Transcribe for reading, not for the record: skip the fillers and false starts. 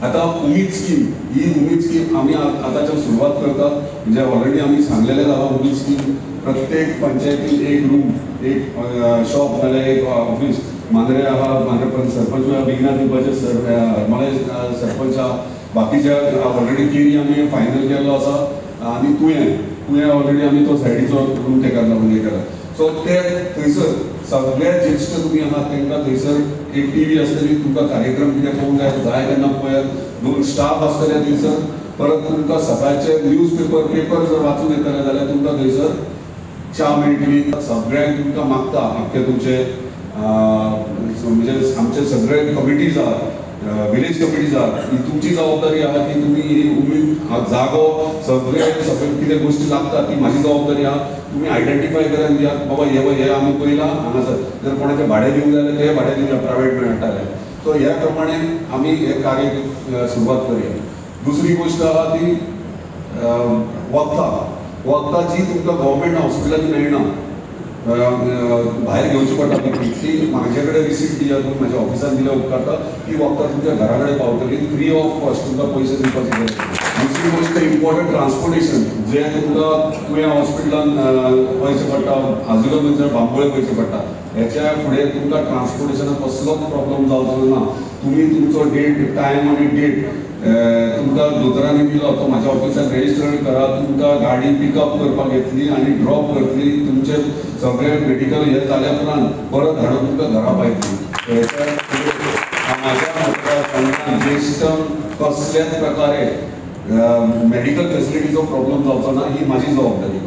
आता उमेद स्कीम आम्ही आताच्या सुरुवात करतात. म्हणजे ऑलरेडी आम्ही सांगलेले आहा उमेद स्कीम प्रत्येक पंचायतीत एक रूम, एक शॉप नाल्यार एक ऑफिस मांद्रे आहा, मांद्रे सरपंच बेगिना दिवपाचे हरमळे सरपंच आहा, बाकीच्या ऑलरेडी केरी आम्ही फायनल केल्लो आसा. आनी तुवें ऑलरेडी आम्ही तो सायडीचो रूम तेका म्हणजे केला. सो ते थंयसर सगळे ज्येश्ठ तुम्ही आहात तांकां थंयसर एक टीव्ही आसतली, तुमकां कार्यक्रम कितें पळोवंक जाय तेन्ना पळयात. 2 स्टाफ आसतले थंयसर. परत तुमकां सकाळचे न्यूज पेपर जर वाचून येतले जाल्यार तुमकां थंयसर च्या मेळटली. सगळ्यांक तुमकां मागता आख्खे तुमचे म्हणजे आमचे सगळे कमिटीज आहात, विलेज कमिटीज आहात, ही तुमची जबाबदारी आहा की तुम्ही ही उमेद जागो सगळे कितें गोष्टी लागतात ती माझी जबाबदारी आहा. तुम्ही आयडेंटिफाय करान दियात बाबा हे आमी पयला हांगासर. जर कोणाचे भाडे दिवंक जाय जाल्यार ते भाडे दिवया, प्रायवेट मेळटाले. सो ह्या प्रमाणे आमी हे कार्य सुरवात करूया. दुसरी गोष्ट आहा ती वखदां जी तुमकां गव्हर्मेंट हॉस्पिटलांनी मेळना, भायर घेवची पडटा ती म्हाजे कडेन रिसीप्ट दिया, तुम्ही म्हाज्या ऑफिसान दिल्या उपकारता. ती वखदां तुमच्या घरा कडेन पावतली फ्री ऑफ कॉस्ट. तुमकां पयशे दिवपाची गरज ना. दुसरी गोष्ट इम्पॉर्टंट ट्रान्सपोर्टेशन जे तुमकां हॉस्पिटलान वयचें पडटा, आजुलो थंयसर बांबोळे वयचें पडटा. हेच्या फुडें तुमकां ट्रान्सपोर्टेशनाक कसलोच प्रॉब्लम जावचो ना. तुम्ही तुमचो टायम आनी डेट तुमकां दोतोरांनी दिलो तो म्हाज्या ऑफिसान रेजिस्टर करा. तुमकां गाडी पिकअप करपाक येतली आनी ड्रॉप करतली. तुमचे सगळे मेडिकल हे जाल्या उपरांत परत हाडून तुमकां घरा पावयतली. म्हाज्या मतदारसंघात ज्येश्ठ कसल्याच प्रकारे मेडिकल फेसिलिटीचो प्रॉब्लम जावचो ना, ही माझी जबाबदारी.